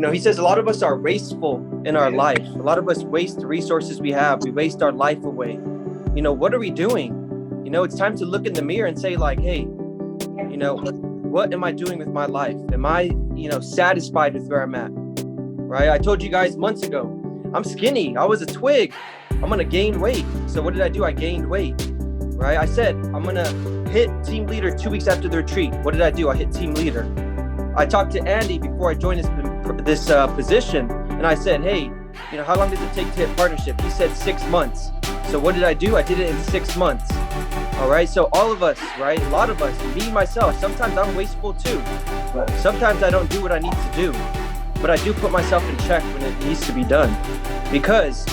He says a lot of us are wasteful in our life. A lot of us waste the resources we have. We waste our life away. What are we doing? It's time to look in the mirror and say like, hey, what am I doing with my life? Am I, satisfied with where I'm at? Right? I told you guys months ago, I'm skinny. I was a twig. I'm going to gain weight. So what did I do? I gained weight. Right? I said, I'm going to hit team leader 2 weeks after the retreat. What did I do? I hit team leader. I talked to Andy before I joined this position, and I said, hey, how long does it take to hit partnership? He said 6 months. So what did I do? I did it in 6 months. All right. So all of us, right? A lot of us, me, myself, sometimes I'm wasteful too. Sometimes I don't do what I need to do, but I do put myself in check when it needs to be done, because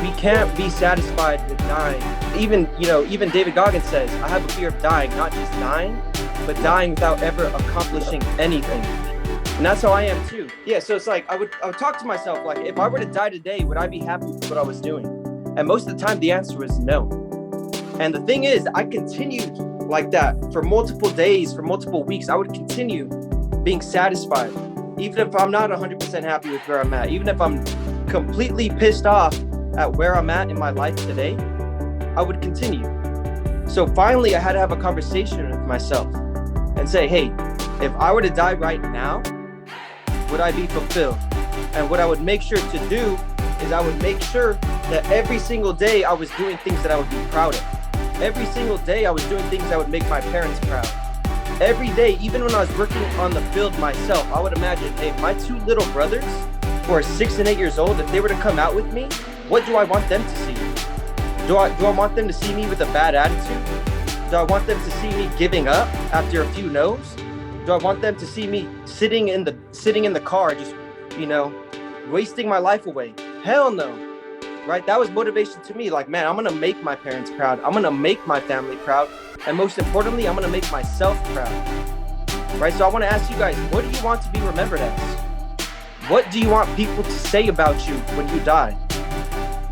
we can't be satisfied with dying. Even David Goggins says, I have a fear of dying, not just dying, but dying without ever accomplishing anything. And that's how I am too. Yeah. So it's like, I would talk to myself, like, if I were to die today, would I be happy with what I was doing? And most of the time the answer was no. And the thing is, I continued like that for multiple days, for multiple weeks. I would continue being satisfied, even if I'm not 100% happy with where I'm at, even if I'm completely pissed off at where I'm at in my life today, I would continue. So finally, I had to have a conversation with myself and say, hey, if I were to die right now, would I be fulfilled? And what I would make sure to do is I would make sure that every single day I was doing things that I would be proud of. Every single day I was doing things that would make my parents proud. Every day, even when I was working on the field myself, I would imagine, hey, my 2 little brothers who are 6 and 8 years old, if they were to come out with me, what do I want them to see? Do I want them to see me with a bad attitude? Do I want them to see me giving up after a few no's? Do I want them to see me sitting in the car, just, wasting my life away? Hell no. Right? That was motivation to me. Like, man, I'm going to make my parents proud. I'm going to make my family proud. And most importantly, I'm going to make myself proud. Right? So I want to ask you guys, what do you want to be remembered as? What do you want people to say about you when you die?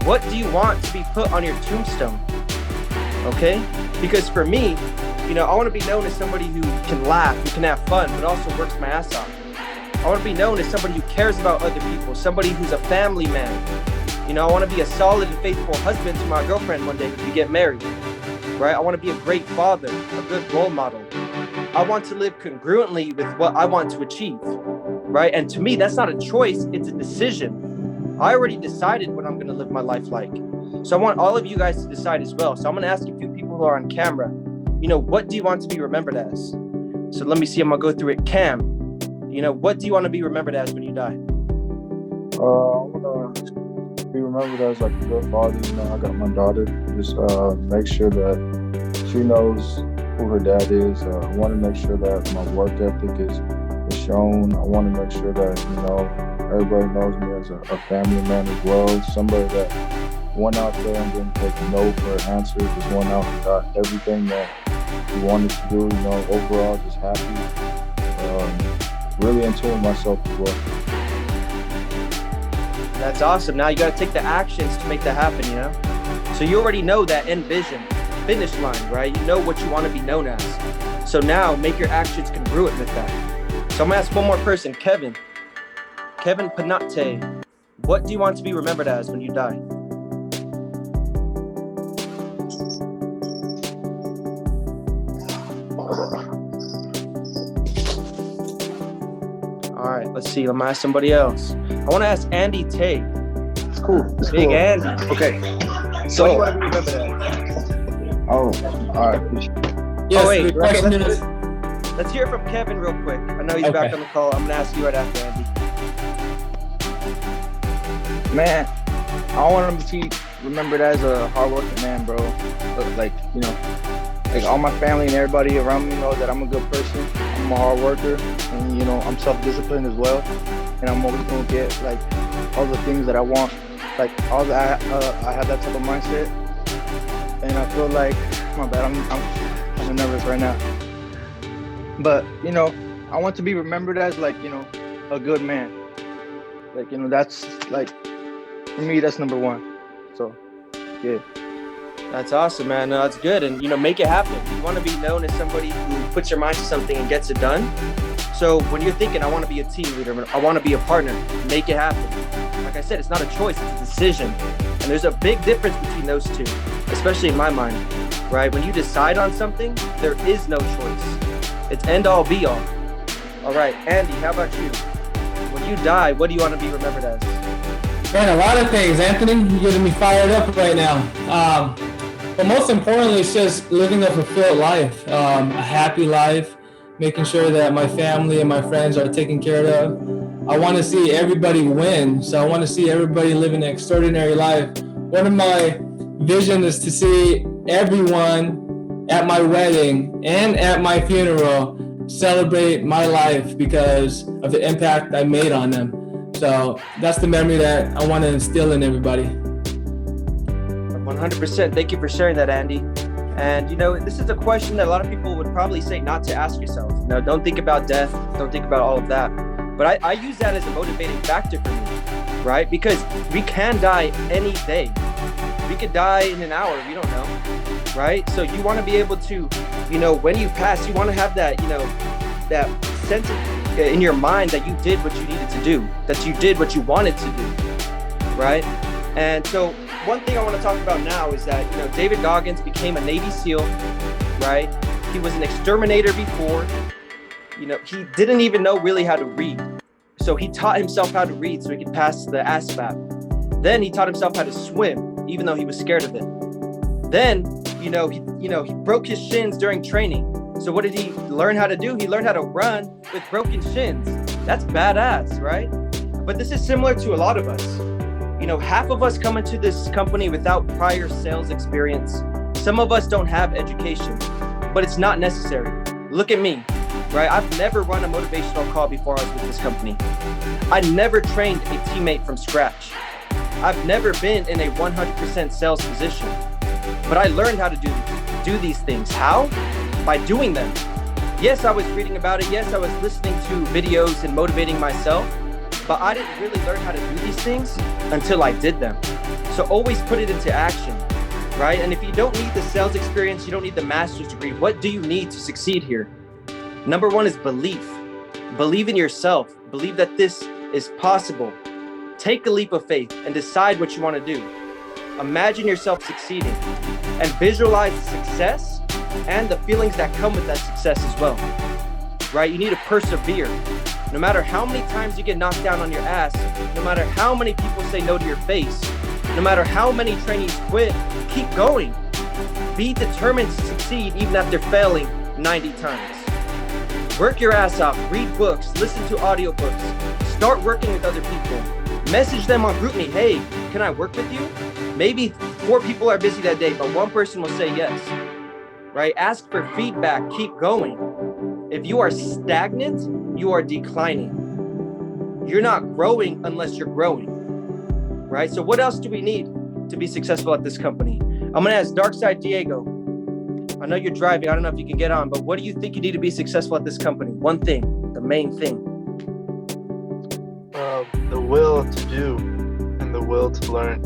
What do you want to be put on your tombstone? Okay? Because for me, I want to be known as somebody who can laugh, who can have fun, but also works my ass off. I want to be known as somebody who cares about other people, somebody who's a family man. I want to be a solid and faithful husband to my girlfriend one day if we get married, right? I want to be a great father, a good role model. I want to live congruently with what I want to achieve, right? And to me, that's not a choice, it's a decision. I already decided what I'm going to live my life like. So I want all of you guys to decide as well. So I'm going to ask a few people who are on camera, what do you want to be remembered as? So let me see, I'm going to go through it. Cam, what do you want to be remembered as when you die? I want to be remembered as like a good father. I got my daughter. Just make sure that she knows who her dad is. I want to make sure that my work ethic is shown. I want to make sure that everybody knows me as a family man as well. Somebody that went out there and didn't take no for an answer. Just went out and got everything that he wanted to do. Overall, just happy. Really into myself as well. That's awesome. Now you got to take the actions to make that happen, So you already know that end vision, finish line, right? You know what you want to be known as. So now make your actions congruent with that. So I'm going to ask one more person, Kevin. Kevin Panate, what do you want to be remembered as when you die? All right, let's see. I'm going to ask somebody else. I want to ask Andy Tay. It's cool. Big cool. Andy. Okay. So what do you want to be remembered as? Oh, all right. Yes, wait. right. Let's hear from Kevin real quick. I know he's back on the call. I'm going to ask you right after, Andy. Man, I want him to be remembered as a hardworking man, bro. Like all my family and everybody around me know that I'm a good person. I'm a hard worker, and I'm self-disciplined as well. And I'm always gonna get like all the things that I want. Like I have that type of mindset, and I feel like, my bad, I'm kind of nervous right now. But I want to be remembered as a good man. That's like, for me, that's number one. So, yeah. That's awesome, man. No, that's good. And, make it happen. You want to be known as somebody who puts your mind to something and gets it done. So when you're thinking, I want to be a team leader, I want to be a partner, make it happen. Like I said, it's not a choice, it's a decision. And there's a big difference between those two, especially in my mind, right? When you decide on something, there is no choice. It's end all be all. All right, Andy, how about you? When you die, what do you want to be remembered as? Man, a lot of things, Anthony. You're getting me fired up right now. But most importantly, it's just living a fulfilled life, a happy life, making sure that my family and my friends are taken care of. I want to see everybody win. So I want to see everybody live an extraordinary life. One of my visions is to see everyone at my wedding and at my funeral celebrate my life because of the impact I made on them. So that's the memory that I want to instill in everybody. 100%. Thank you for sharing that, Andy. And, this is a question that a lot of people would probably say not to ask yourself. Don't think about death. Don't think about all of that. But I use that as a motivating factor for me, right? Because we can die any day. We could die in an hour. We don't know, right? So you want to be able to, when you pass, you want to have that, that sense in your mind that you did what you needed to do, that you did what you wanted to do, right? And so one thing I want to talk about now is that, David Goggins became a Navy SEAL, right? He was an exterminator before. He didn't even know really how to read. So he taught himself how to read so he could pass the ASVAB. Then he taught himself how to swim, even though he was scared of it. Then, he broke his shins during training. So what did he learn how to do? He learned how to run with broken shins. That's badass, right? But this is similar to a lot of us. Half of us come into this company without prior sales experience. Some of us don't have education, but it's not necessary. Look at me, right? I've never run a motivational call before I was with this company. I never trained a teammate from scratch. I've never been in a 100% sales position, but I learned how to do these things. How? By doing them. Yes, I was reading about it. Yes, I was listening to videos and motivating myself, but I didn't really learn how to do these things until I did them. So always put it into action, right? And if you don't need the sales experience, you don't need the master's degree, what do you need to succeed here? Number one is belief. Believe in yourself. Believe that this is possible. Take a leap of faith and decide what you want to do. Imagine yourself succeeding and visualize the success and the feelings that come with that success as well, right? You need to persevere. No matter how many times you get knocked down on your ass, no matter how many people say no to your face, no matter how many trainees quit, keep going. Be determined to succeed even after failing 90 times. Work your ass off, read books, listen to audiobooks, start working with other people. Message them on GroupMe, hey, can I work with you? Maybe 4 people are busy that day, but 1 person will say yes, right? Ask for feedback, keep going. If you are stagnant, you are declining. You're not growing unless you're growing, right? So what else do we need to be successful at this company? I'm gonna ask Darkside Diego. I know you're driving, I don't know if you can get on, but what do you think you need to be successful at this company? One thing, the main thing. The will to do and the will to learn.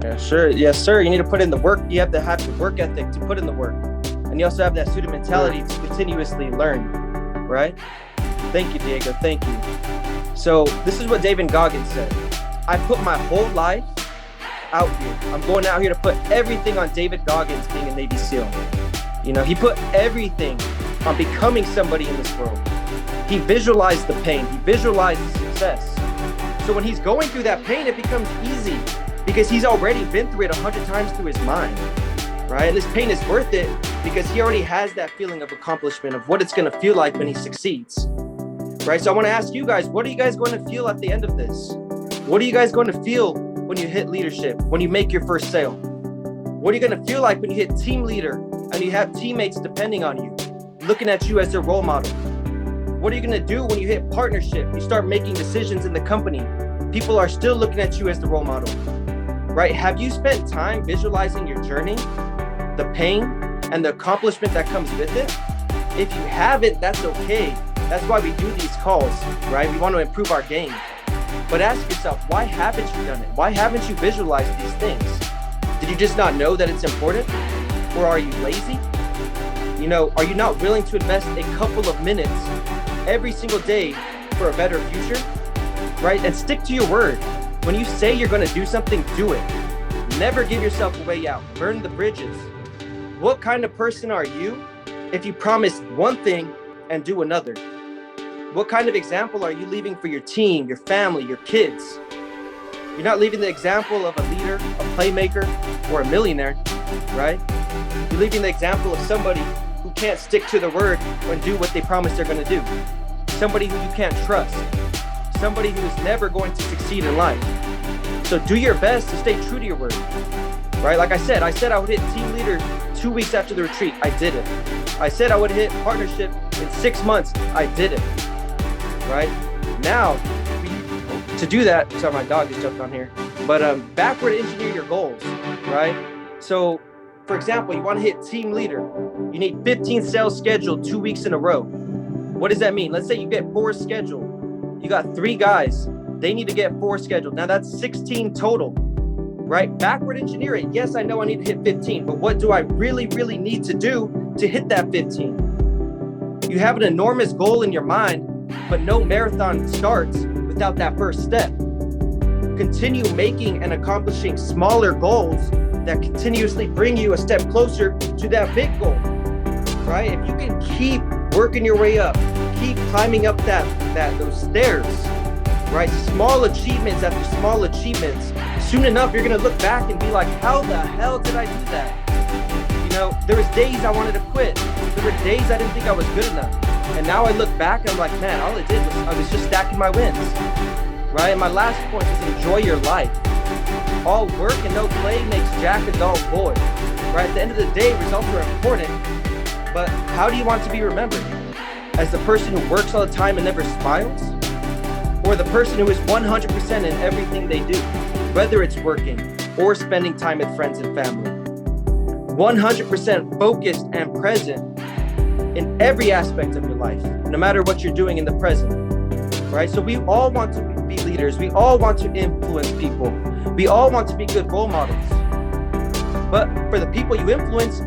Yeah, sure. Yes, sir. You need to put in the work. You have to have the work ethic to put in the work. And you also have that student mentality to continuously learn, right? Thank you, Diego. Thank you. So this is what David Goggins said. I put my whole life out here. I'm going out here to put everything on David Goggins being a Navy SEAL. He put everything on becoming somebody in this world. He visualized the pain. He visualized the success. So when he's going through that pain, it becomes easy because he's already been through it 100 times through his mind, right? And this pain is worth it because he already has that feeling of accomplishment of what it's going to feel like when he succeeds, right? So I want to ask you guys, what are you guys going to feel at the end of this? What are you guys going to feel when you hit leadership, when you make your first sale? What are you going to feel like when you hit team leader and you have teammates depending on you, looking at you as their role model? What are you going to do when you hit partnership? You start making decisions in the company. People are still looking at you as the role model, right? Have you spent time visualizing your journey, the pain, and the accomplishment that comes with it? If you haven't, that's okay. That's why we do these calls, right? We want to improve our game. But ask yourself, why haven't you done it? Why haven't you visualized these things? Did you just not know that it's important? Or are you lazy? You know, are you not willing to invest a couple of minutes every single day for a better future, right? And stick to your word. When you say you're going to do something, do it. Never give yourself a way out. Burn the bridges. What kind of person are you if you promise one thing and do another? What kind of example are you leaving for your team, your family, your kids? You're not leaving the example of a leader, a playmaker, or a millionaire, right? You're leaving the example of somebody who can't stick to the word and do what they promise they're going to do. Somebody who you can't trust. Somebody who is never going to succeed in life. So do your best to stay true to your word, right? Like I said I would hit team leader 2 weeks after the retreat. I did it. I said I would hit partnership in 6 months. I did it, right? Now, to do that, sorry, my dog just jumped on here, but backward engineer your goals, right? So, for example, you want to hit team leader. You need 15 sales scheduled 2 weeks in a row. What does that mean? Let's say you get 4 scheduled. You got 3 guys. They need to get 4 scheduled. Now that's 16 total, right? Backward engineer it. Yes, I know I need to hit 15, but what do I really need to do to hit that 15? You have an enormous goal in your mind, but no marathon starts without that first step. Continue making and accomplishing smaller goals that continuously bring you a step closer to that big goal, right? If you can keep working your way up, keep climbing up those stairs, right? Small achievements after small achievements. Soon enough, you're gonna look back and be like, how the hell did I do that? You know, there was days I wanted to quit. There were days I didn't think I was good enough. And now I look back and I'm like, man, all I did was I was just stacking my wins, right? And my last point is enjoy your life. All work and no play makes Jack a dull boy, right? At the end of the day, results are important, but how do you want to be remembered? As the person who works all the time and never smiles? Or the person who is 100% in everything they do, whether it's working or spending time with friends and family? 100% focused and present in every aspect of your life, no matter what you're doing in the present, right? So we all want to be leaders. We all want to influence people. We all want to be good role models. But for the people you influence,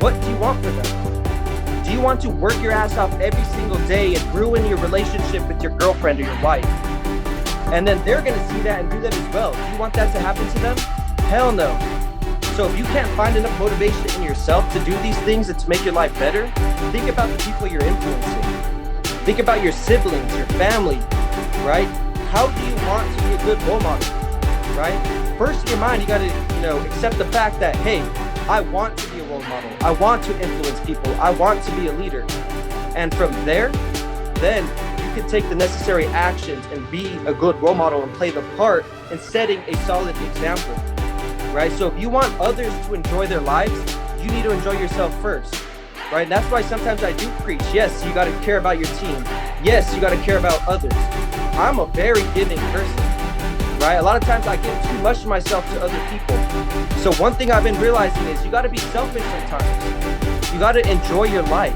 what do you want for them? Do you want to work your ass off every single day and ruin your relationship with your girlfriend or your wife? And then they're going to see that and do that as well. Do you want that to happen to them? Hell no. So if you can't find enough motivation in yourself to do these things and to make your life better, think about the people you're influencing. Think about your siblings, your family, right? How do you want to be a good role model, right? First in your mind, you got to, accept the fact that, hey, I want to be a role model. I want to influence people. I want to be a leader. And from there, then you can take the necessary actions and be a good role model and play the part in setting a solid example, right? So if you want others to enjoy their lives, you need to enjoy yourself first, right? And that's why sometimes I do preach, yes, you got to care about your team. Yes, you got to care about others. I'm a very giving person, right? A lot of times I give too much of myself to other people. So one thing I've been realizing is you got to be selfish sometimes. You got to enjoy your life.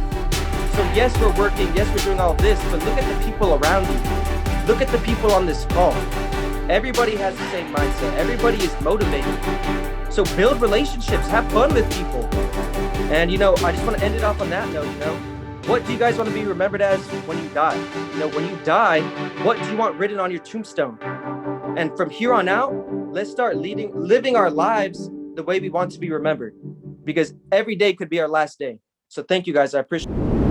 So yes, we're working. Yes, we're doing all this, but look at the people around you. Look at the people on this call. Everybody has the same mindset. Everybody is motivated. So build relationships, have fun with people. And, I just want to end it off on that note, what do you guys want to be remembered as when you die? When you die, what do you want written on your tombstone? And from here on out, let's start living our lives the way we want to be remembered, because every day could be our last day. So thank you guys. I appreciate it.